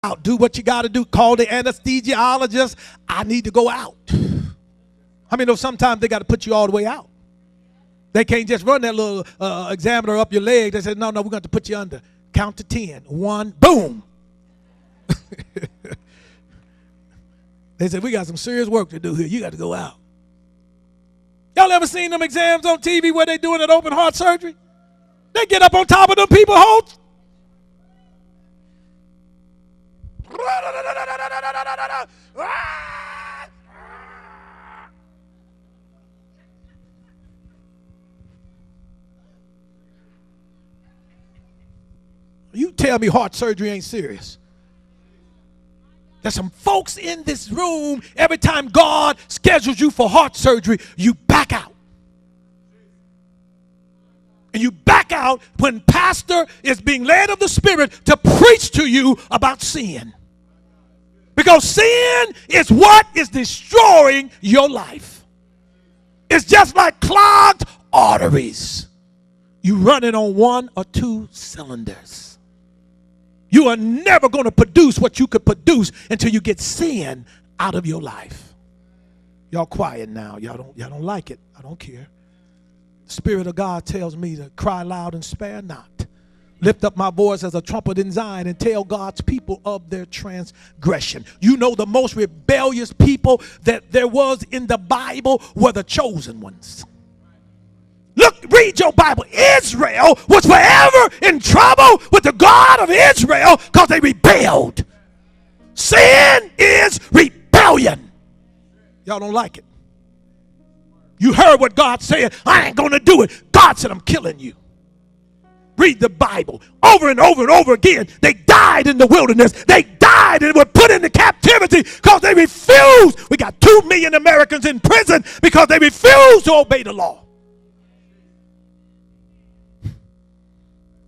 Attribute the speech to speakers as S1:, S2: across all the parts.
S1: out. Do what you got to do. Call the anesthesiologist. I need to go out. I mean, sometimes they got to put you all the way out. They can't just run that little examiner up your leg. They said, no, we're going to put you under. Count to 10. 1, boom. They said, we got some serious work to do here. You got to go out. Y'all ever seen them exams on TV where they doing an open heart surgery? They get up on top of them people's hearts. You tell me heart surgery ain't serious. There's some folks in this room, every time God schedules you for heart surgery, you back out. And you back out when pastor is being led of the Spirit to preach to you about sin. Because sin is what is destroying your life. It's just like clogged arteries. You running on 1 or 2 cylinders. You are never going to produce what you could produce until you get sin out of your life. Y'all quiet now. Y'all don't like it. I don't care. The Spirit of God tells me to cry loud and spare not. Lift up my voice as a trumpet in Zion and tell God's people of their transgression. You know, the most rebellious people that there was in the Bible were the chosen ones. Look, read your Bible. Israel was forever in trouble with the God of Israel because they rebelled. Sin is rebellion. Y'all don't like it. You heard what God said. I ain't going to do it. God said, I'm killing you. Read the Bible over and over and over again. They died in the wilderness. They died and were put into captivity because they refused. We got 2 million Americans in prison because they refused to obey the law.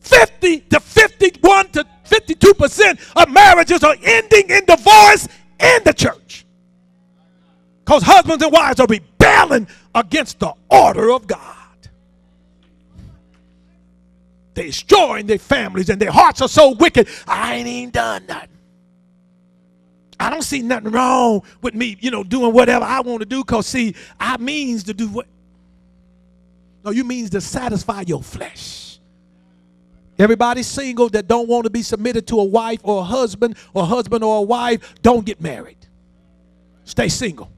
S1: 50 to 51 to 52% of marriages are ending in divorce in the church. Because husbands and wives are rebelling against the order of God. They're destroying their families and their hearts are so wicked. I ain't even done nothing. I don't see nothing wrong with me, doing whatever I want to do because, see, I means to do what? No, you means to satisfy your flesh. Everybody single that don't want to be submitted to a wife or a husband or a wife, don't get married. Stay single.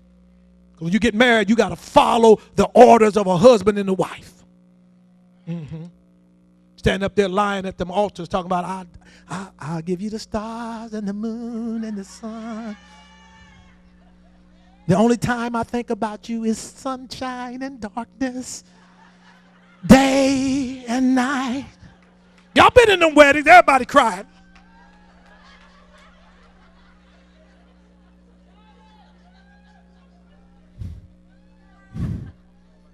S1: When you get married, you got to follow the orders of a husband and a wife. Stand up there lying at them altars talking about, I'll give you the stars and the moon and the sun. The only time I think about you is sunshine and darkness, day and night. Y'all been in them weddings, everybody crying.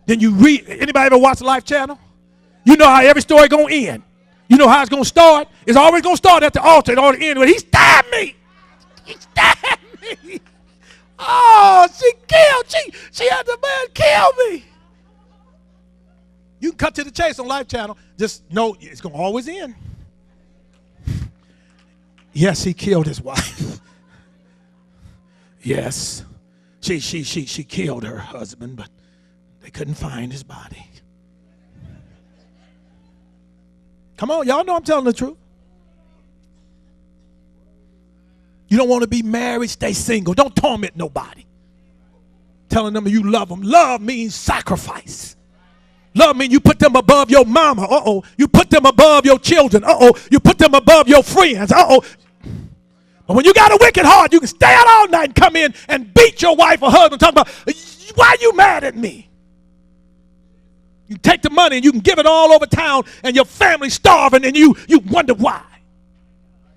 S1: Then you read, anybody ever watch the Life Channel? You know how every story gonna end. You know how it's gonna start? It's always gonna start at the altar and all the end with, he stabbed me. He stabbed me. Oh, she had the man kill me. You can cut to the chase on Life Channel. Just know it's going to always end. Yes, he killed his wife. Yes, she killed her husband, but they couldn't find his body. Come on, y'all know I'm telling the truth. You don't want to be married, stay single. Don't torment nobody. Telling them you love them. Love means sacrifice. Love means you put them above your mama. Uh-oh. You put them above your children. Uh-oh. You put them above your friends. Uh-oh. But when you got a wicked heart, you can stay out all night and come in and beat your wife or husband talking about, why are you mad at me? You take the money and you can give it all over town and your family's starving and you wonder why.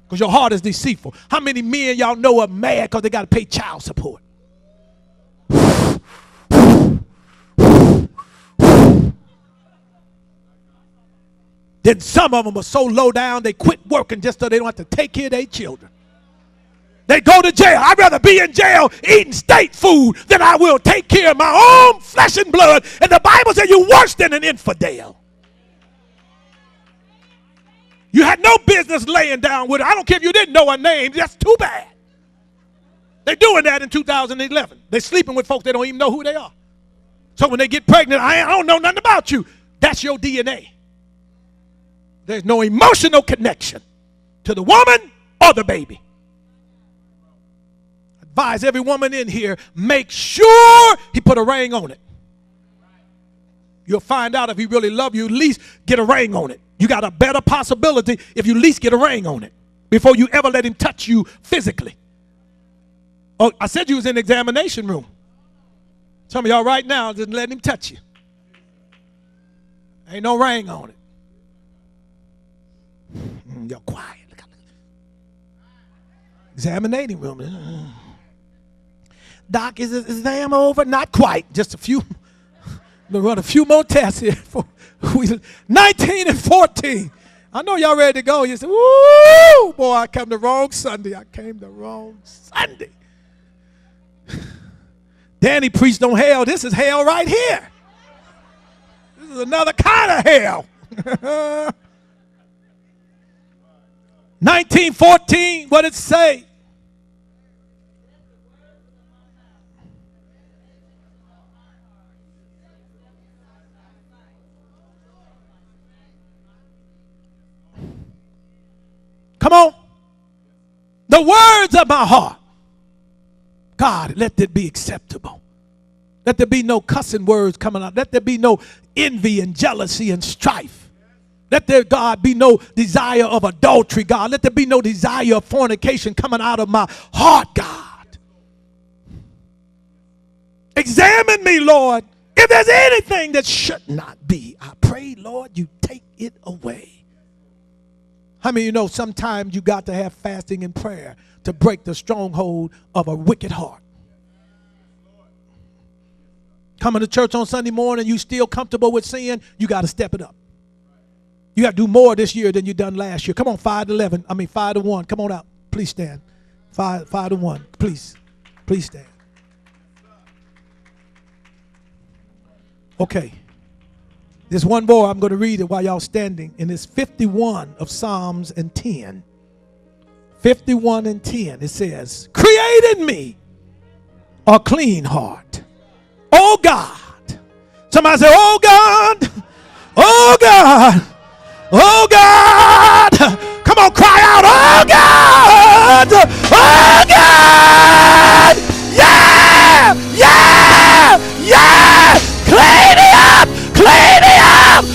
S1: Because your heart is deceitful. How many men y'all know are mad because they got to pay child support? Then some of them are so low down they quit working just so they don't have to take care of their children. They go to jail. I'd rather be in jail eating state food than I will take care of my own flesh and blood. And the Bible says you're worse than an infidel. You had no business laying down with her. I don't care if you didn't know her name. That's too bad. They're doing that in 2011. They're sleeping with folks they don't even know who they are. So when they get pregnant, I don't know nothing about you. That's your DNA. There's no emotional connection to the woman or the baby. Advise every woman in here, make sure he put a ring on it. You'll find out if he really loves you, at least get a ring on it. You got a better possibility if you at least get a ring on it before you ever let him touch you physically. Oh, I said you was in the examination room. Some of y'all right now just let him touch you. Ain't no ring on it. You're quiet. Examining room. Doc, is his exam over? Not quite. Just a few. We'll run a few more tests here. 19 and 14. I know y'all ready to go. You say, woo, boy, I came the wrong Sunday. I came the wrong Sunday. Danny preached on hell. This is hell right here. This is another kind of hell. 1914, what did it say? Come on. The words of my heart. God, let it be acceptable. Let there be no cussing words coming out. Let there be no envy and jealousy and strife. Let there, God, be no desire of adultery, God. Let there be no desire of fornication coming out of my heart, God. Examine me, Lord. If there's anything that should not be, I pray, Lord, you take it away. How many of you know sometimes you got to have fasting and prayer to break the stronghold of a wicked heart? Coming to church on Sunday morning, you still comfortable with sin, you got to step it up. You got to do more this year than you done last year. Come on, 5 to 1. Come on out. Please stand. 5 to 1. Please stand. Okay. There's one more. I'm going to read it while y'all standing. And it's 51 of Psalms and 10. 51 and 10. It says, create in me a clean heart. Oh God. Somebody say, oh God. Oh God. Oh God. Come on, cry out. Oh God. Oh God. Yeah. Yeah. Yeah. Clean me up. Clean me up.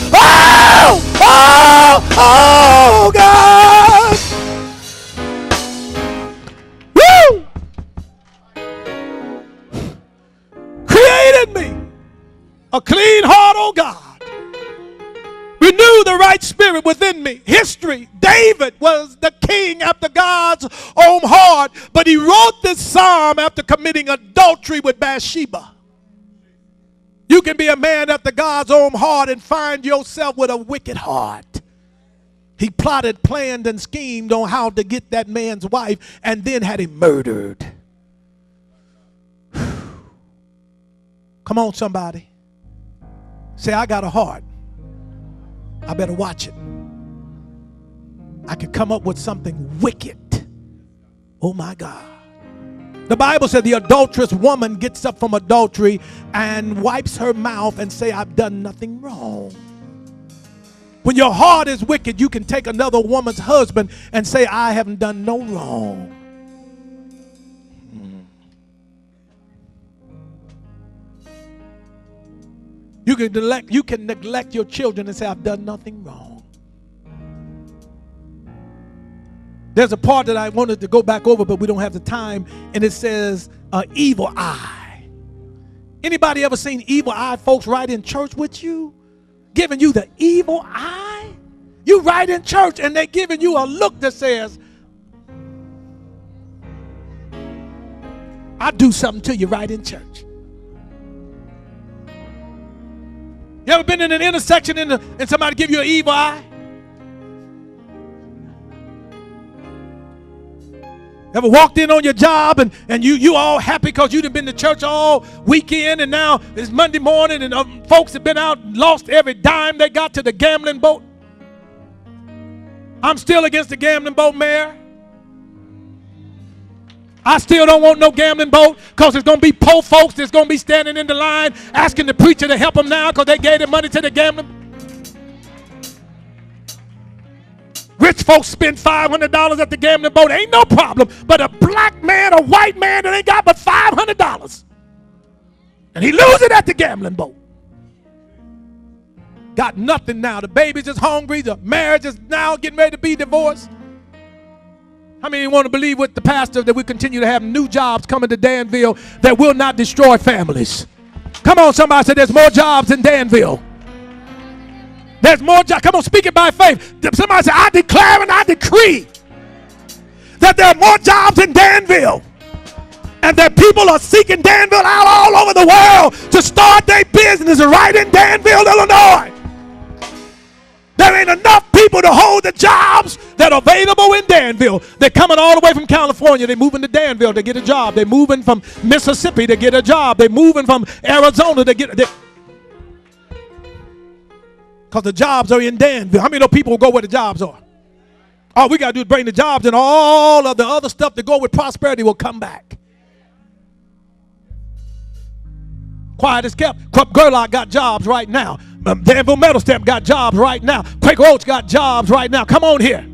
S1: Oh God. Woo. Created me a clean heart, oh God. Renew the right spirit within me. History, David was the king after God's own heart, but he wrote this psalm after committing adultery with Bathsheba. You can be a man after God's own heart and find yourself with a wicked heart. He plotted, planned, and schemed on how to get that man's wife and then had him murdered. Come on, somebody. Say, I got a heart. I better watch it. I could come up with something wicked. Oh my God. The Bible said the adulterous woman gets up from adultery and wipes her mouth and say, I've done nothing wrong. When your heart is wicked, you can take another woman's husband and say, I haven't done no wrong. You can neglect your children and say, I've done nothing wrong. There's a part that I wanted to go back over, but we don't have the time, and it says, evil eye. Anybody ever seen evil eye folks right in church with you? Giving you the evil eye? You right in church, and they're giving you a look that says, I'll do something to you right in church. You ever been in an intersection and somebody give you an evil eye? Ever walked in on your job and you all happy because you done been to church all weekend and now it's Monday morning and folks have been out and lost every dime they got to the gambling boat? I'm still against the gambling boat, Mayor. I still don't want no gambling boat because there's going to be poor folks that's going to be standing in the line asking the preacher to help them now because they gave the money to the gambling. Rich folks spend $500 at the gambling boat. Ain't no problem. But a black man, a white man that ain't got but $500. And he loses it at the gambling boat. Got nothing now. The baby's just hungry. The marriage is now getting ready to be divorced. How many want to believe with the pastor that we continue to have new jobs coming to Danville that will not destroy families? Come on, somebody say there's more jobs in Danville. There's more jobs. Come on, speak it by faith. Somebody say, I declare and I decree that there are more jobs in Danville. And that people are seeking Danville out all over the world to start their business right in Danville, Illinois. There ain't enough people to hold the jobs that are available in Danville. They're coming all the way from California. They're moving to Danville to get a job. They're moving from Mississippi to get a job. They're moving from Arizona to get because the jobs are in Danville. How many of people will go where the jobs are? All we got to do is bring the jobs, and all of the other stuff that go with prosperity will come back. Quiet as kept. Krupp Gerlach got jobs right now. Danville Metal Stamp got jobs right now. Quaker Oats got jobs right now. Come on here.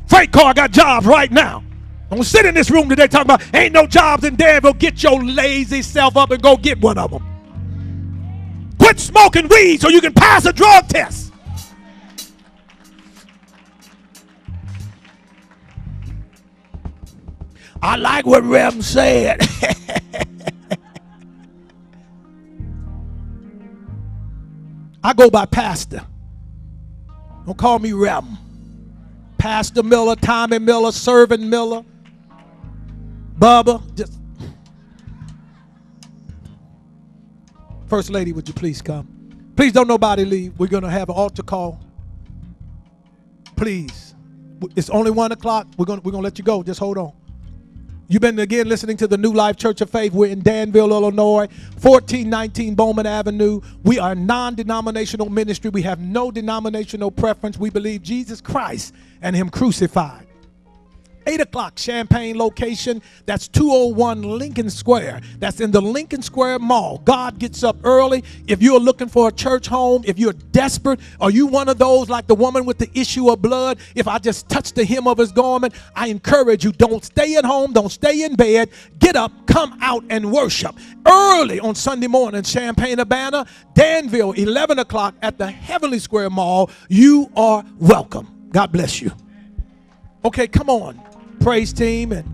S1: Freight Car got jobs right now. Don't sit in this room today talking about ain't no jobs in Danville. Get your lazy self up and go get one of them. Quit smoking weed so you can pass a drug test. I like what Rem said. I go by Pastor. Don't call me Rem. Pastor Miller, Tommy Miller, Servant Miller, Bubba. Just First Lady, would you please come? Please don't nobody leave. We're going to have an altar call. Please. It's only 1 o'clock. We're going to let you go. Just hold on. You've been, again, listening to the New Life Church of Faith. We're in Danville, Illinois, 1419 Bowman Avenue. We are a non-denominational ministry. We have no denominational preference. We believe Jesus Christ and Him crucified. 8 o'clock, Champaign location. That's 201 Lincoln Square. That's in the Lincoln Square Mall. God gets up early. If you're looking for a church home, if you're desperate, are you one of those like the woman with the issue of blood? If I just touch the hem of his garment, I encourage you, don't stay at home, don't stay in bed. Get up, come out and worship. Early on Sunday morning, Champaign-Urbana, Danville, 11 o'clock at the Heavenly Square Mall. You are welcome. God bless you. Okay, come on. Praise team and